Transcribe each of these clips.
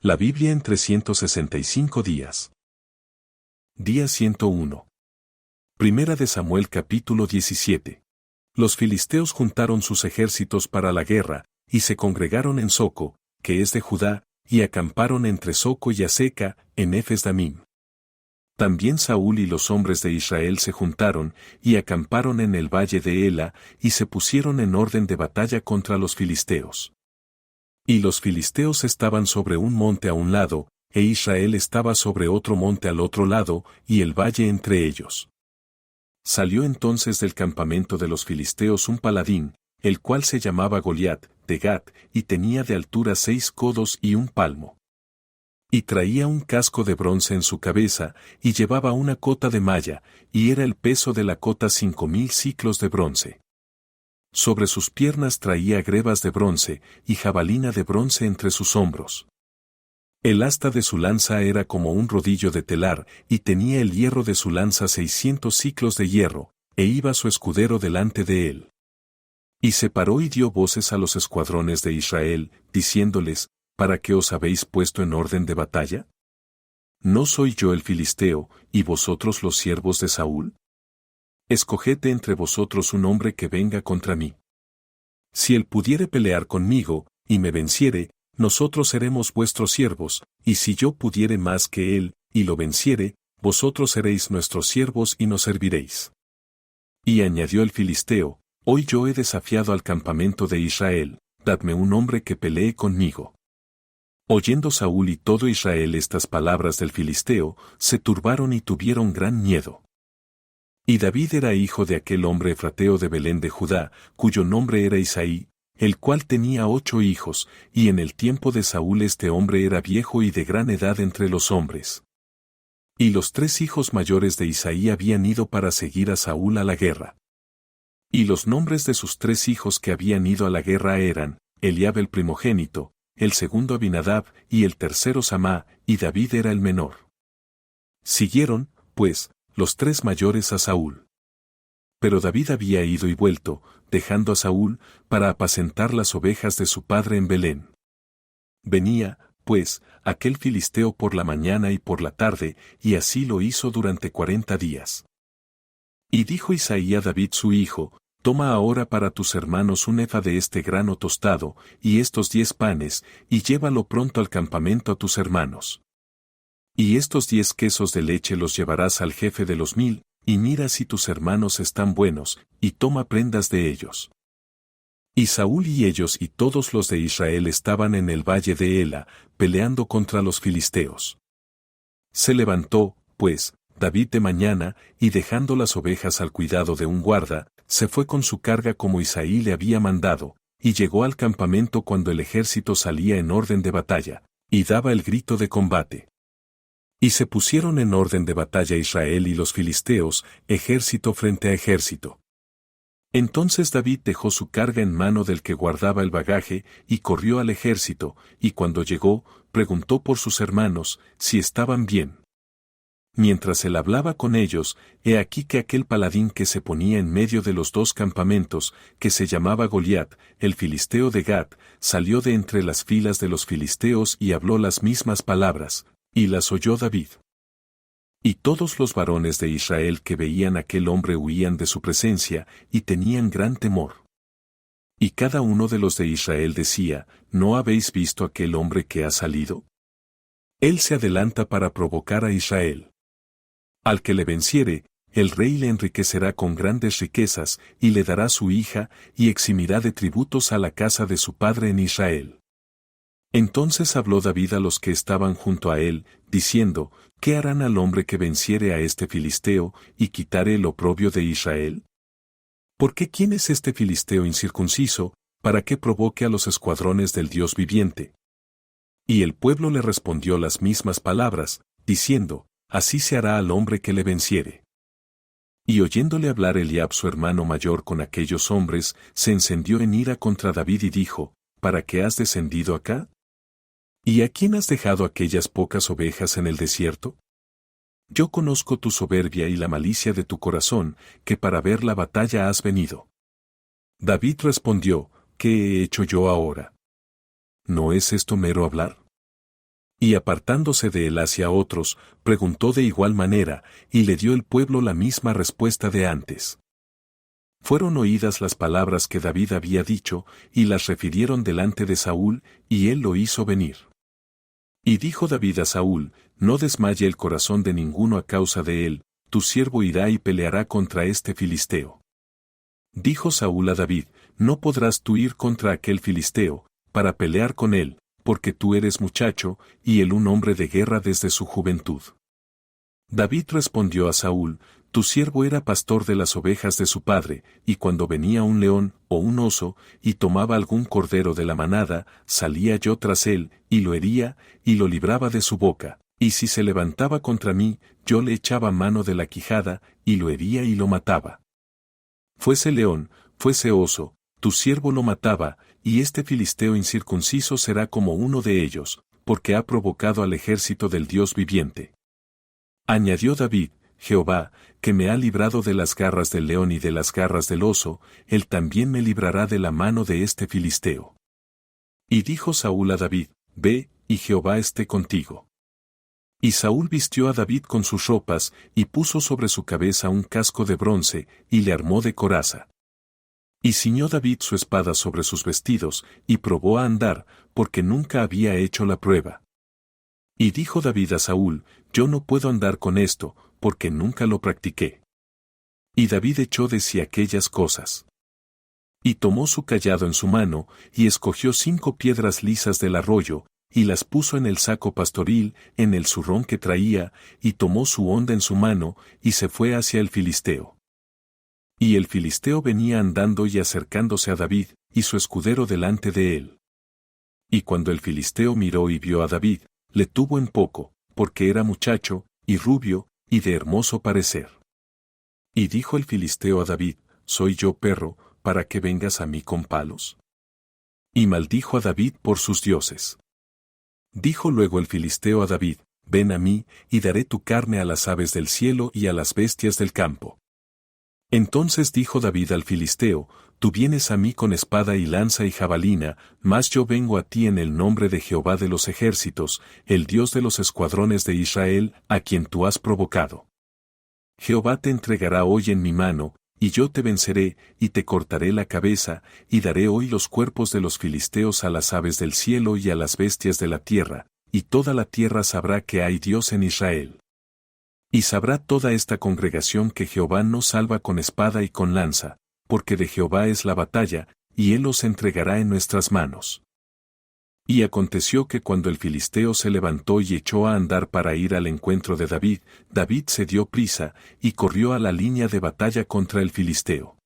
La Biblia en 365 días. Día 101. Primera de Samuel capítulo 17. Los filisteos juntaron sus ejércitos para la guerra, y se congregaron en Soco, que es de Judá, y acamparon entre Soco y Aseca, en Efes-Damim. También Saúl y los hombres de Israel se juntaron, y acamparon en el valle de Ela, y se pusieron en orden de batalla contra los filisteos. Y los filisteos estaban sobre un monte a un lado, e Israel estaba sobre otro monte al otro lado, y el valle entre ellos. Salió entonces del campamento de los filisteos un paladín, el cual se llamaba Goliat, de Gat, y tenía de altura 6 codos y un palmo. Y traía un casco de bronce en su cabeza, y llevaba una cota de malla, y era el peso de la cota 5000 siclos de bronce. Sobre sus piernas traía grebas de bronce, y jabalina de bronce entre sus hombros. El asta de su lanza era como un rodillo de telar, y tenía el hierro de su lanza 600 siclos de hierro, e iba su escudero delante de él. Y se paró y dio voces a los escuadrones de Israel, diciéndoles, ¿para qué os habéis puesto en orden de batalla? ¿No soy yo el filisteo, y vosotros los siervos de Saúl? Escoged entre vosotros un hombre que venga contra mí. Si él pudiere pelear conmigo, y me venciere, nosotros seremos vuestros siervos, y si yo pudiere más que él, y lo venciere, vosotros seréis nuestros siervos y nos serviréis. Y añadió el filisteo, hoy yo he desafiado al campamento de Israel, dadme un hombre que pelee conmigo. Oyendo Saúl y todo Israel estas palabras del filisteo, se turbaron y tuvieron gran miedo. Y David era hijo de aquel hombre efrateo de Belén de Judá, cuyo nombre era Isaí, el cual tenía 8 hijos, y en el tiempo de Saúl este hombre era viejo y de gran edad entre los hombres. Y los 3 hijos mayores de Isaí habían ido para seguir a Saúl a la guerra. Y los nombres de sus 3 hijos que habían ido a la guerra eran, Eliab el primogénito, el segundo Abinadab, y el tercero Samá, y David era el menor. Siguieron, pues, los 3 mayores a Saúl. Pero David había ido y vuelto, dejando a Saúl, para apacentar las ovejas de su padre en Belén. Venía, pues, aquel filisteo por la mañana y por la tarde, y así lo hizo durante 40 días. Y dijo Isaí a David su hijo, toma ahora para tus hermanos un efa de este grano tostado, y estos 10 panes, y llévalo pronto al campamento a tus hermanos. Y estos 10 quesos de leche los llevarás al jefe de los 1000, y mira si tus hermanos están buenos, y toma prendas de ellos. Y Saúl y ellos y todos los de Israel estaban en el valle de Ela, peleando contra los filisteos. Se levantó, pues, David de mañana, y dejando las ovejas al cuidado de un guarda, se fue con su carga como Isaí le había mandado, y llegó al campamento cuando el ejército salía en orden de batalla, y daba el grito de combate. Y se pusieron en orden de batalla Israel y los filisteos, ejército frente a ejército. Entonces David dejó su carga en mano del que guardaba el bagaje, y corrió al ejército, y cuando llegó, preguntó por sus hermanos, si estaban bien. Mientras él hablaba con ellos, he aquí que aquel paladín que se ponía en medio de los 2 campamentos, que se llamaba Goliat, el filisteo de Gat, salió de entre las filas de los filisteos y habló las mismas palabras, y las oyó David. Y todos los varones de Israel que veían aquel hombre huían de su presencia, y tenían gran temor. Y cada uno de los de Israel decía, ¿no habéis visto aquel hombre que ha salido? Él se adelanta para provocar a Israel. Al que le venciere, el rey le enriquecerá con grandes riquezas, y le dará su hija, y eximirá de tributos a la casa de su padre en Israel. Entonces habló David a los que estaban junto a él, diciendo, ¿qué harán al hombre que venciere a este filisteo, y quitare el oprobio de Israel? ¿Por qué quién es este filisteo incircunciso, para que provoque a los escuadrones del Dios viviente? Y el pueblo le respondió las mismas palabras, diciendo, así se hará al hombre que le venciere. Y oyéndole hablar Eliab su hermano mayor con aquellos hombres, se encendió en ira contra David y dijo, ¿para qué has descendido acá? ¿Y a quién has dejado aquellas pocas ovejas en el desierto? Yo conozco tu soberbia y la malicia de tu corazón, que para ver la batalla has venido. David respondió, ¿qué he hecho yo ahora? ¿No es esto mero hablar? Y apartándose de él hacia otros, preguntó de igual manera, y le dio el pueblo la misma respuesta de antes. Fueron oídas las palabras que David había dicho, y las refirieron delante de Saúl, y él lo hizo venir. Y dijo David a Saúl, no desmaye el corazón de ninguno a causa de él, tu siervo irá y peleará contra este filisteo. Dijo Saúl a David, no podrás tú ir contra aquel filisteo, para pelear con él, porque tú eres muchacho, y él un hombre de guerra desde su juventud. David respondió a Saúl, tu siervo era pastor de las ovejas de su padre, y cuando venía un león, o un oso, y tomaba algún cordero de la manada, salía yo tras él, y lo hería, y lo libraba de su boca, y si se levantaba contra mí, yo le echaba mano de la quijada, y lo hería y lo mataba. Fuese león, fuese oso, tu siervo lo mataba, y este filisteo incircunciso será como uno de ellos, porque ha provocado al ejército del Dios viviente. Añadió David, Jehová, que me ha librado de las garras del león y de las garras del oso, él también me librará de la mano de este filisteo. Y dijo Saúl a David, ve, y Jehová esté contigo. Y Saúl vistió a David con sus ropas, y puso sobre su cabeza un casco de bronce, y le armó de coraza. Y ciñó David su espada sobre sus vestidos, y probó a andar, porque nunca había hecho la prueba. Y dijo David a Saúl, yo no puedo andar con esto, porque nunca lo practiqué. Y David echó de sí aquellas cosas. Y tomó su cayado en su mano, y escogió 5 piedras lisas del arroyo, y las puso en el saco pastoril, en el zurrón que traía, y tomó su honda en su mano, y se fue hacia el filisteo. Y el filisteo venía andando y acercándose a David, y su escudero delante de él. Y cuando el filisteo miró y vio a David, le tuvo en poco, porque era muchacho, y rubio, y de hermoso parecer. Y dijo el filisteo a David, ¿soy yo perro, para que vengas a mí con palos? Y maldijo a David por sus dioses. Dijo luego el filisteo a David, ven a mí, y daré tu carne a las aves del cielo y a las bestias del campo. Entonces dijo David al filisteo, tú vienes a mí con espada y lanza y jabalina, mas yo vengo a ti en el nombre de Jehová de los ejércitos, el Dios de los escuadrones de Israel, a quien tú has provocado. Jehová te entregará hoy en mi mano, y yo te venceré, y te cortaré la cabeza, y daré hoy los cuerpos de los filisteos a las aves del cielo y a las bestias de la tierra, y toda la tierra sabrá que hay Dios en Israel. Y sabrá toda esta congregación que Jehová no salva con espada y con lanza, porque de Jehová es la batalla, y él los entregará en nuestras manos. Y aconteció que cuando el filisteo se levantó y echó a andar para ir al encuentro de David, David se dio prisa, y corrió a la línea de batalla contra el filisteo.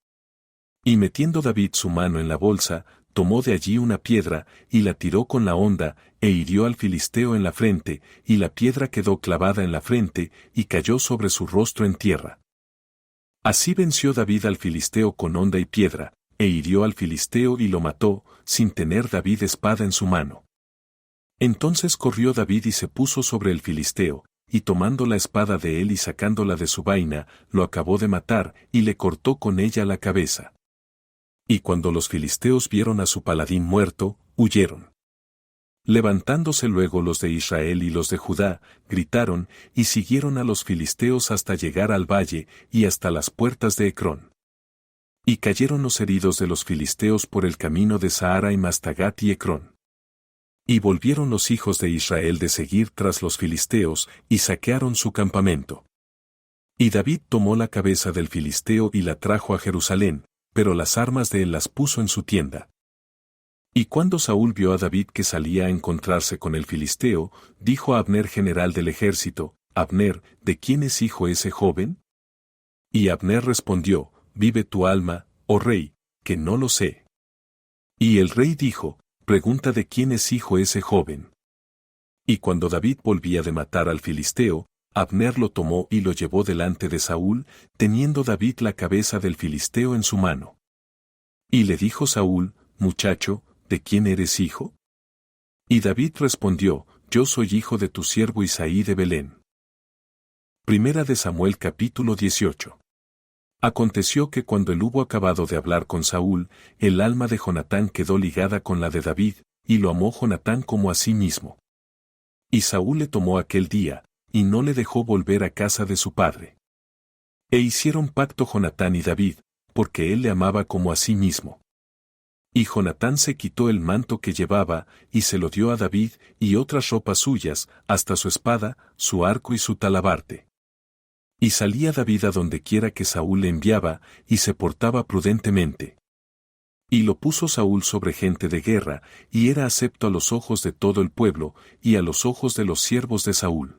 Y metiendo David su mano en la bolsa, tomó de allí una piedra, y la tiró con la honda, e hirió al filisteo en la frente, y la piedra quedó clavada en la frente, y cayó sobre su rostro en tierra. Así venció David al filisteo con honda y piedra, e hirió al filisteo y lo mató, sin tener David espada en su mano. Entonces corrió David y se puso sobre el filisteo, y tomando la espada de él y sacándola de su vaina, lo acabó de matar, y le cortó con ella la cabeza. Y cuando los filisteos vieron a su paladín muerto, huyeron. Levantándose luego los de Israel y los de Judá, gritaron, y siguieron a los filisteos hasta llegar al valle, y hasta las puertas de Ecrón. Y cayeron los heridos de los filisteos por el camino de Sahara y Mastagat y Ecrón. Y volvieron los hijos de Israel de seguir tras los filisteos, y saquearon su campamento. Y David tomó la cabeza del filisteo y la trajo a Jerusalén, pero las armas de él las puso en su tienda. Y cuando Saúl vio a David que salía a encontrarse con el filisteo, dijo a Abner general del ejército, Abner, ¿de quién es hijo ese joven? Y Abner respondió, vive tu alma, oh rey, que no lo sé. Y el rey dijo, pregunta de quién es hijo ese joven. Y cuando David volvía de matar al filisteo, Abner lo tomó y lo llevó delante de Saúl, teniendo David la cabeza del filisteo en su mano. Y le dijo Saúl, muchacho, ¿de quién eres hijo? Y David respondió, yo soy hijo de tu siervo Isaí de Belén. Primera de Samuel capítulo 18. Aconteció que cuando él hubo acabado de hablar con Saúl, el alma de Jonatán quedó ligada con la de David, y lo amó Jonatán como a sí mismo. Y Saúl le tomó aquel día, y no le dejó volver a casa de su padre. E hicieron pacto Jonatán y David, porque él le amaba como a sí mismo. Y Jonatán se quitó el manto que llevaba, y se lo dio a David, y otras ropas suyas, hasta su espada, su arco y su talabarte. Y salía David a donde quiera que Saúl le enviaba, y se portaba prudentemente. Y lo puso Saúl sobre gente de guerra, y era acepto a los ojos de todo el pueblo, y a los ojos de los siervos de Saúl.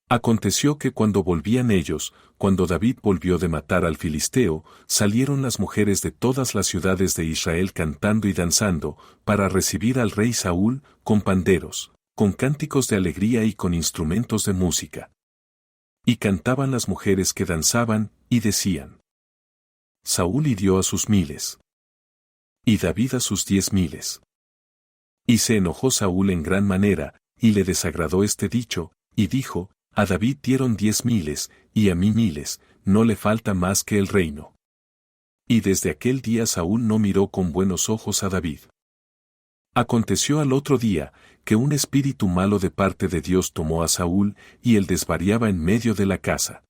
Aconteció que cuando volvían ellos, cuando David volvió de matar al filisteo, salieron las mujeres de todas las ciudades de Israel cantando y danzando, para recibir al rey Saúl, con panderos, con cánticos de alegría y con instrumentos de música. Y cantaban las mujeres que danzaban, y decían: Saúl hirió a sus 1000, y David a sus 10,000. Y se enojó Saúl en gran manera, y le desagradó este dicho, y dijo: A David dieron 10,000, y a mí 1000, no le falta más que el reino. Y desde aquel día Saúl no miró con buenos ojos a David. Aconteció al otro día, que un espíritu malo de parte de Dios tomó a Saúl, y él desvariaba en medio de la casa.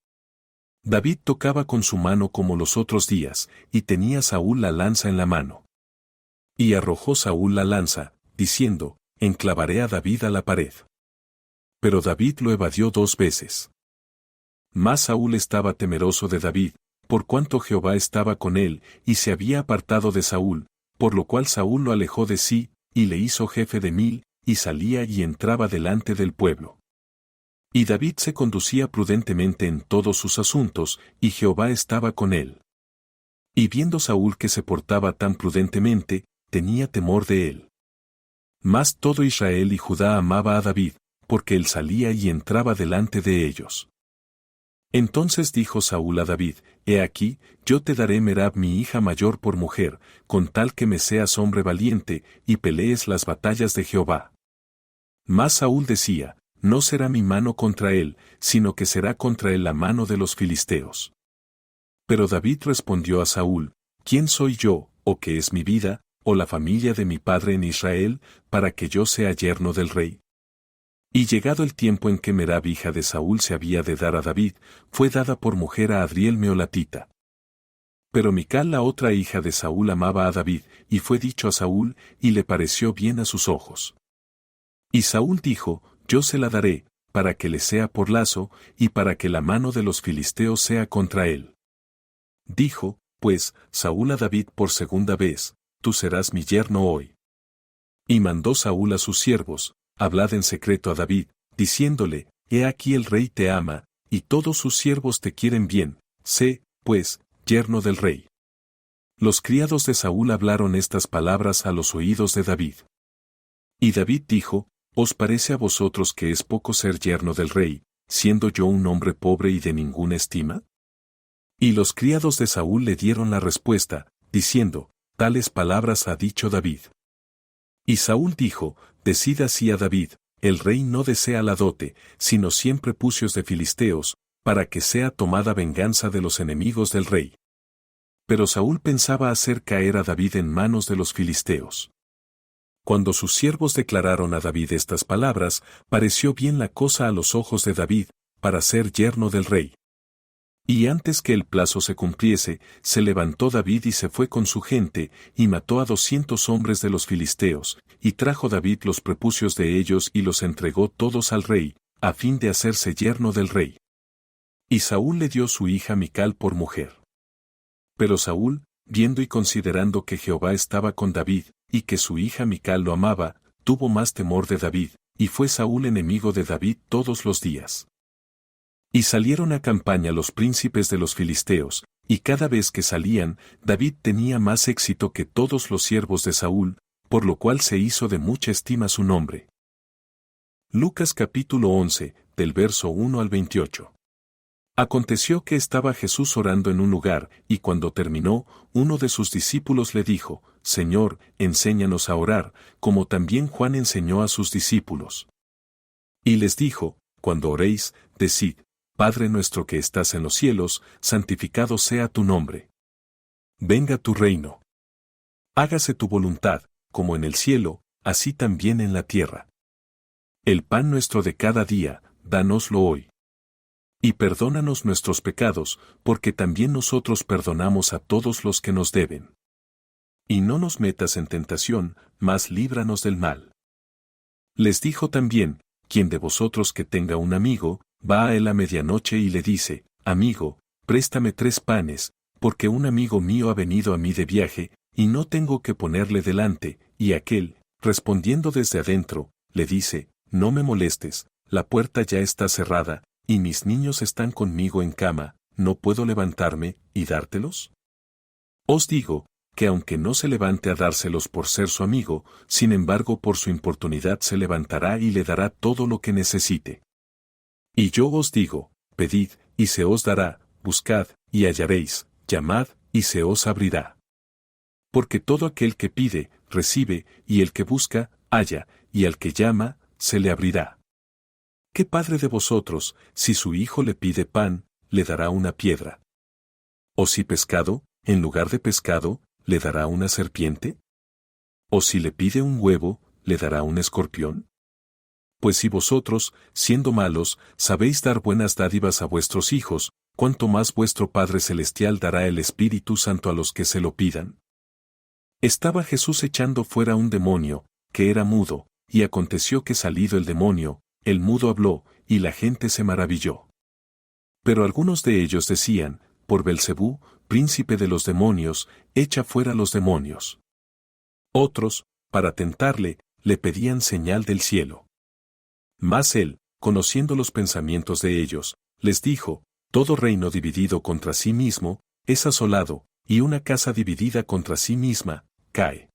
David tocaba con su mano como los otros días, y tenía Saúl la lanza en la mano. Y arrojó Saúl la lanza, diciendo: Enclavaré a David a la pared. Pero David lo evadió 2 veces. Mas Saúl estaba temeroso de David, por cuanto Jehová estaba con él, y se había apartado de Saúl, por lo cual Saúl lo alejó de sí, y le hizo jefe de 1000, y salía y entraba delante del pueblo. Y David se conducía prudentemente en todos sus asuntos, y Jehová estaba con él. Y viendo Saúl que se portaba tan prudentemente, tenía temor de él. Mas todo Israel y Judá amaba a David, porque él salía y entraba delante de ellos. Entonces dijo Saúl a David: He aquí, yo te daré Merab mi hija mayor por mujer, con tal que me seas hombre valiente, y pelees las batallas de Jehová. Mas Saúl decía: No será mi mano contra él, sino que será contra él la mano de los filisteos. Pero David respondió a Saúl: ¿Quién soy yo, o qué es mi vida, o la familia de mi padre en Israel, para que yo sea yerno del rey? Y llegado el tiempo en que Merab hija de Saúl se había de dar a David, fue dada por mujer a Adriel Meolatita. Pero Mical la otra hija de Saúl amaba a David, y fue dicho a Saúl, y le pareció bien a sus ojos. Y Saúl dijo: Yo se la daré, para que le sea por lazo, y para que la mano de los filisteos sea contra él. Dijo, pues, Saúl a David por segunda vez: Tú serás mi yerno hoy. Y mandó Saúl a sus siervos: Hablad en secreto a David, diciéndole: He aquí el rey te ama, y todos sus siervos te quieren bien, sé, pues, yerno del rey. Los criados de Saúl hablaron estas palabras a los oídos de David. Y David dijo: ¿Os parece a vosotros que es poco ser yerno del rey, siendo yo un hombre pobre y de ninguna estima? Y los criados de Saúl le dieron la respuesta, diciendo: Tales palabras ha dicho David. Y Saúl dijo: Decid así a David: el rey no desea la dote, sino siempre pucios de filisteos, para que sea tomada venganza de los enemigos del rey. Pero Saúl pensaba hacer caer a David en manos de los filisteos. Cuando sus siervos declararon a David estas palabras, pareció bien la cosa a los ojos de David, para ser yerno del rey. Y antes que el plazo se cumpliese, se levantó David y se fue con su gente, y mató a 200 hombres de los filisteos, y trajo David los prepucios de ellos y los entregó todos al rey, a fin de hacerse yerno del rey. Y Saúl le dio su hija Mical por mujer. Pero Saúl, viendo y considerando que Jehová estaba con David, y que su hija Mical lo amaba, tuvo más temor de David, y fue Saúl enemigo de David todos los días. Y salieron a campaña los príncipes de los filisteos, y cada vez que salían, David tenía más éxito que todos los siervos de Saúl, por lo cual se hizo de mucha estima su nombre. Lucas capítulo 11, del verso 1 al 28. Aconteció que estaba Jesús orando en un lugar, y cuando terminó, uno de sus discípulos le dijo: Señor, enséñanos a orar, como también Juan enseñó a sus discípulos. Y les dijo: Cuando oréis, decid: Padre nuestro que estás en los cielos, santificado sea tu nombre. Venga tu reino. Hágase tu voluntad, como en el cielo, así también en la tierra. El pan nuestro de cada día, dánoslo hoy. Y perdónanos nuestros pecados, porque también nosotros perdonamos a todos los que nos deben. Y no nos metas en tentación, mas líbranos del mal. Les dijo también, quien de vosotros que tenga un amigo, va a él a medianoche y le dice, amigo, préstame 3 panes, porque un amigo mío ha venido a mí de viaje, y no tengo que ponerle delante, y aquel, respondiendo desde adentro, le dice, no me molestes, la puerta ya está cerrada, y mis niños están conmigo en cama, ¿no puedo levantarme y dártelos? Os digo, que aunque no se levante a dárselos por ser su amigo, sin embargo por su importunidad se levantará y le dará todo lo que necesite. Y yo os digo, pedid, y se os dará, buscad, y hallaréis, llamad, y se os abrirá. Porque todo aquel que pide, recibe, y el que busca, halla, y al que llama, se le abrirá. ¿Qué padre de vosotros, si su hijo le pide pan, le dará una piedra? ¿O si pescado, en lugar de pescado, le dará una serpiente? ¿O si le pide un huevo, le dará un escorpión? Pues si vosotros, siendo malos, sabéis dar buenas dádivas a vuestros hijos, ¿cuánto más vuestro Padre Celestial dará el Espíritu Santo a los que se lo pidan? Estaba Jesús echando fuera un demonio, que era mudo, y aconteció que salido el demonio, el mudo habló, y la gente se maravilló. Pero algunos de ellos decían, por Belcebú, príncipe de los demonios, echa fuera los demonios. Otros, para tentarle, le pedían señal del cielo. Mas él, conociendo los pensamientos de ellos, les dijo, todo reino dividido contra sí mismo, es asolado, y una casa dividida contra sí misma, cae.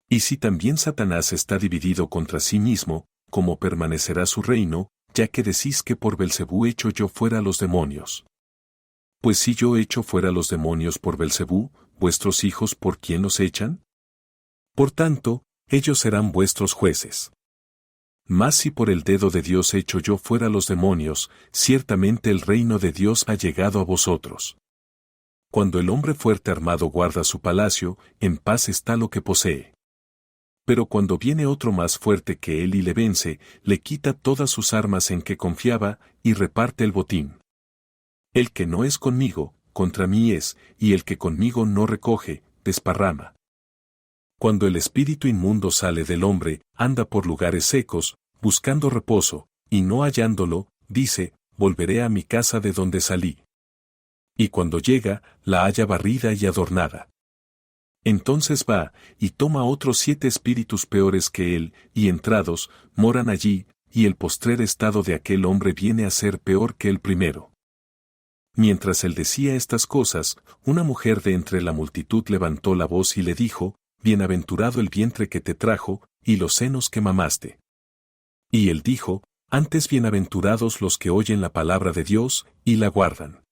Y si también Satanás está dividido contra sí mismo, ¿cómo permanecerá su reino, ya que decís que por Belcebú echo yo fuera los demonios? Pues si yo echo fuera los demonios por Belcebú, ¿vuestros hijos por quién los echan? Por tanto, ellos serán vuestros jueces. Mas si por el dedo de Dios echo yo fuera los demonios, ciertamente el reino de Dios ha llegado a vosotros. Cuando el hombre fuerte armado guarda su palacio, en paz está lo que posee. Pero cuando viene otro más fuerte que él y le vence, le quita todas sus armas en que confiaba, y reparte el botín. El que no es conmigo, contra mí es, y el que conmigo no recoge, desparrama. Cuando el espíritu inmundo sale del hombre, anda por lugares secos, buscando reposo, y no hallándolo, dice, volveré a mi casa de donde salí. Y cuando llega, la halla barrida y adornada. Entonces va, y toma otros 7 espíritus peores que él, y entrados, moran allí, y el postrer estado de aquel hombre viene a ser peor que el primero. Mientras él decía estas cosas, una mujer de entre la multitud levantó la voz y le dijo, bienaventurado el vientre que te trajo, y los senos que mamaste. Y él dijo, antes bienaventurados los que oyen la palabra de Dios, y la guardan.